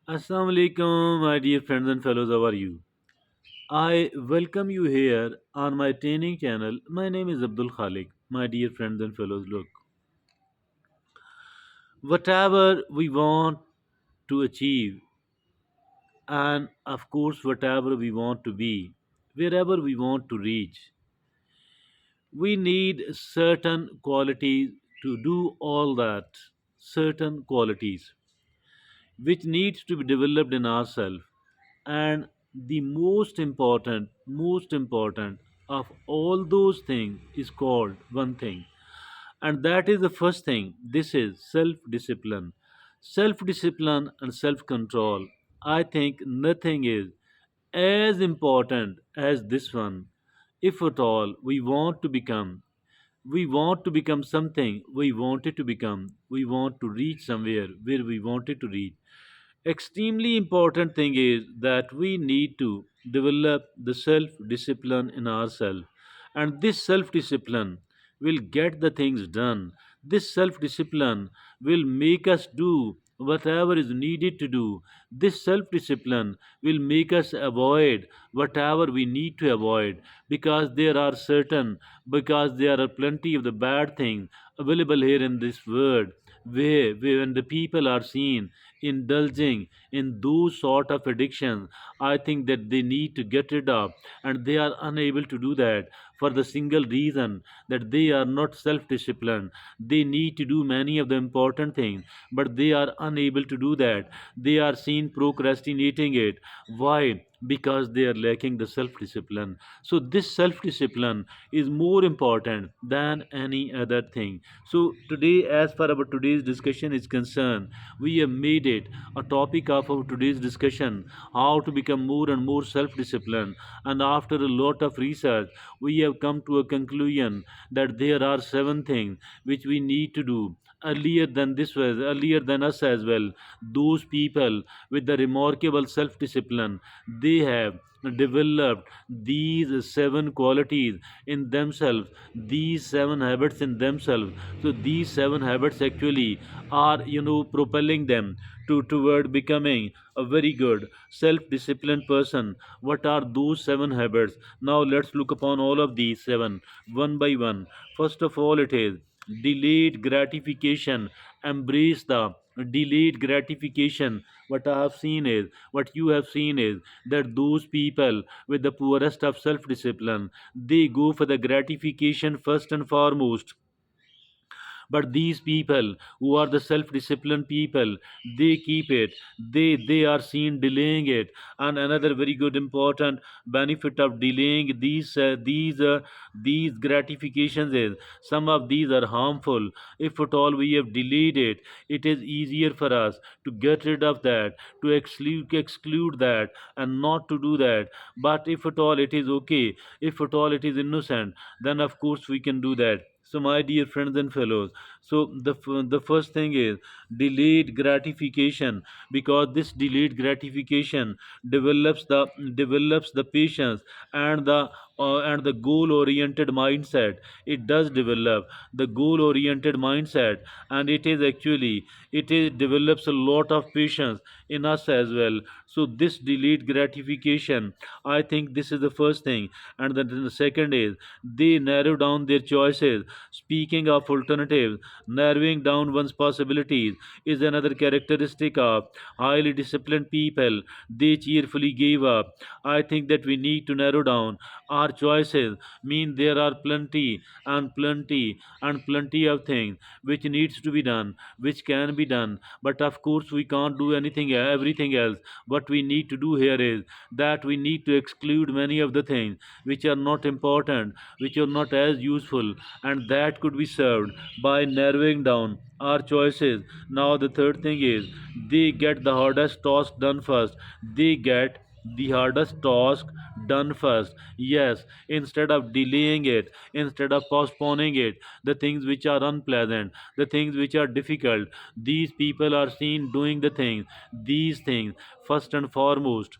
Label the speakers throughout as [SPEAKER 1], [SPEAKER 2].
[SPEAKER 1] Assalamu alaikum, my dear friends and fellows. How are you? I welcome you here on my training channel. My name is Abdul Khalik. My dear friends and fellows, look, whatever we want to achieve, and of course, whatever we want to be, wherever we want to reach, we need certain qualities to do all that. Certain qualities which needs to be developed in ourselves, and the most important of all those things is called one thing, and that is the first thing. This is self discipline and self control. I think nothing is as important as this one. If at all we want to become something we wanted to become, we want to reach somewhere where we wanted to reach, extremely important thing is that we need to develop the self discipline in ourselves, and this self discipline will get the things done. This self discipline will make us do whatever is needed to do. This self discipline will make us avoid whatever we need to avoid, because there are plenty of the bad things available here in this world, where when the people are seen indulging in those sort of addictions, I think that they need to get rid of, and they are unable to do that for the single reason that they are not self disciplined. They need to do many of the important things, but they are unable to do that. They are seen procrastinating it. Why? Because they are lacking the self discipline. So this self discipline is more important than any other thing. So today, as far our today's discussion is concerned, we have made it a topic of our today's discussion, how to become more and more self-disciplined. And after a lot of research, we have come to a conclusion that there are seven things which we need to do. Earlier than us as well, those people with the remarkable self-discipline, they have developed these seven qualities in themselves, these seven habits in themselves. So these seven habits actually are, propelling them toward becoming a very good self-disciplined person. What are those seven habits? Now let's look upon all of these seven one by one. First of all, it is delayed gratification. Embrace the delayed gratification. What you have seen is that those people with the poorest of self-discipline, they go for the gratification first and foremost. But these people who are the self-disciplined people, they keep it, they are seen delaying it. And another very good important benefit of delaying these gratifications is some of these are harmful. If at all we have delayed it, it is easier for us to get rid of that, to exclude that, and not to do that. But if at all it is okay, if at all it is innocent, then of course we can do that. So my dear friends and fellows, so the first thing is delayed gratification, because this delayed gratification develops the patience and the goal oriented mindset. It does develop the goal oriented mindset, and it develops a lot of patience in us as well. So this delayed gratification, I think this is the first thing. And then the second is they narrow down their choices. Speaking of alternatives, narrowing down one's possibilities is another characteristic of highly disciplined people. They cheerfully gave up. I think that we need to narrow down our choices. Mean there are plenty of things which needs to be done, which can be done. But of course, we can't do everything else. What we need to do here is that we need to exclude many of the things which are not important, which are not as useful, and that could be served by narrowing down our choices. Now, the third thing is they get the hardest task done first. They get the hardest task done first. Yes, instead of delaying it, instead of postponing it, the things which are unpleasant, the things which are difficult, these people are seen doing these things first and foremost.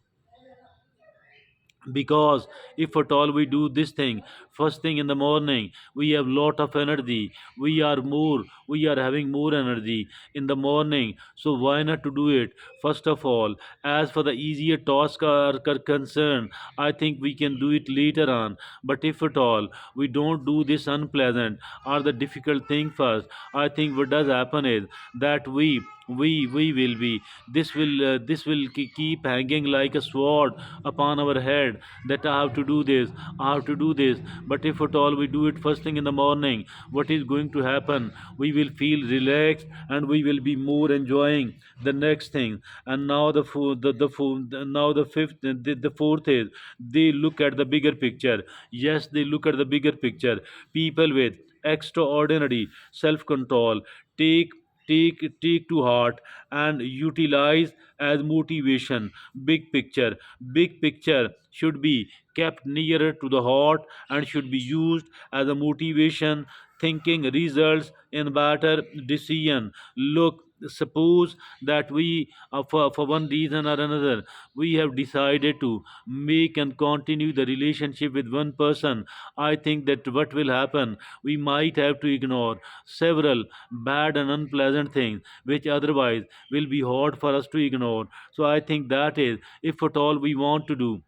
[SPEAKER 1] Because if at all we do this thing first thing in the morning. We have lot of energy. We are having more energy in the morning. So why not to do it? First of all, as for the easier tasks are concerned, I think we can do it later on. But if at all we don't do this unpleasant or the difficult thing first, I think what does happen is that we will be this will keep hanging like a sword upon our head, that I have to do this, I have to do this. But if at all we do it first thing in the morning, what is going to happen? We will feel relaxed and we will be more enjoying the next thing. And now now the fifth, the fourth is they look at the bigger picture. Yes, they look at the bigger picture. People with extraordinary self-control take take to heart and utilize as motivation. Big picture should be kept nearer to the heart and should be used as a motivation. Thinking results in better decision. Look, suppose that we for one reason or another we have decided to make and continue the relationship with one person. I think that what will happen, we might have to ignore several bad and unpleasant things which otherwise will be hard for us to ignore. So I think that is, if at all we want to do,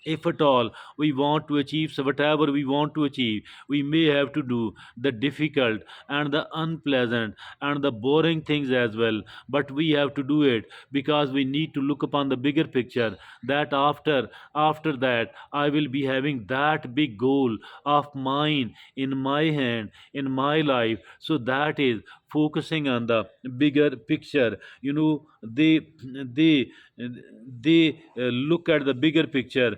[SPEAKER 1] if at all we want to achieve, so whatever we want to achieve, we may have to do the difficult and the unpleasant and the boring things as well. But we have to do it because we need to look upon the bigger picture, that after that I will be having that big goal of mine in my hand in my life. So that is focusing on the bigger picture. They look at the bigger picture.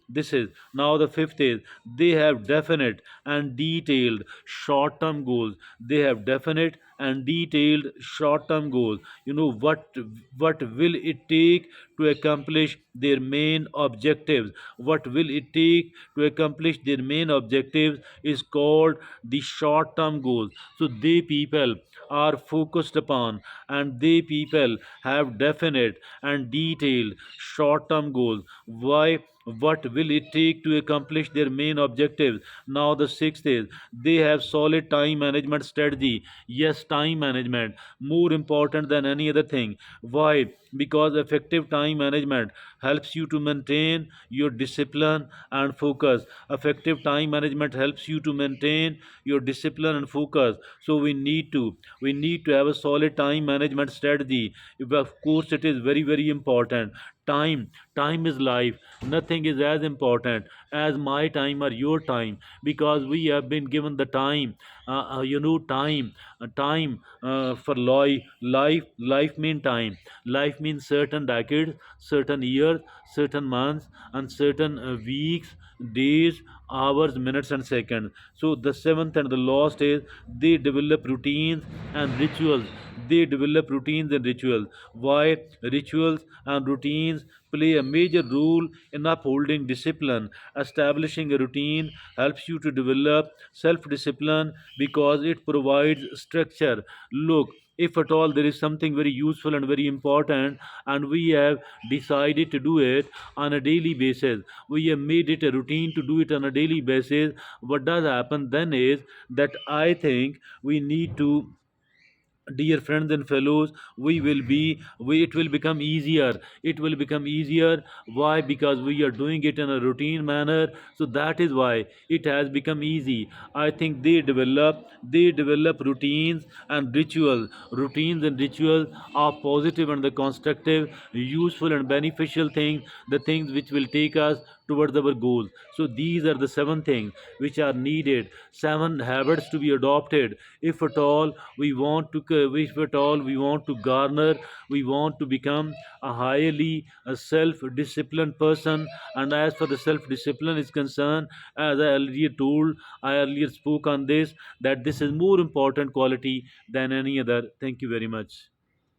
[SPEAKER 1] This is now the fifth is they have definite and detailed short term goals. They have definite and detailed short term goals. What will it take to accomplish their main objectives? What will it take to accomplish their main objectives is called the short term goals. So they people are focused upon, and they people have definite and detailed short term goals. Why? What will it take to accomplish their main objectives? Now the sixth is they have solid time management strategy. Yes, time management more important than any other thing. Why? Because effective time management helps you to maintain your discipline and focus. Effective time management helps you to maintain your discipline and focus. So we need to have a solid time management strategy. Of course, it is very very important. Time is life. Nothing is as important as my time or your time, because we have been given the time. Time for life mean time. Life means certain decades, certain years, certain months, and certain weeks, days, hours, minutes, and seconds. So the seventh and the last is they develop routines and rituals. They develop routines and rituals. Why? Rituals and routines play a major role in upholding discipline. Establishing a routine helps you to develop self discipline because it provides structure. Look, if at all there is something very useful and very important, and we have decided to do it on a daily basis, we have made it a routine to do it on a daily basis, what does happen then is that I think we need to, dear friends and fellows, it will become easier. It will become easier. Why? Because we are doing it in a routine manner. So that is why it has become easy. I think they develop routines and rituals. Routines and rituals are positive and the constructive, useful and beneficial things, the things which will take us towards our goals. So these are the seven things which are needed, seven habits to be adopted if at all we want to if at all we want to garner, we want to become a highly self-disciplined person. And as for the self-discipline is concerned, as I earlier spoke on this, that this is more important quality than any other. Thank you very much.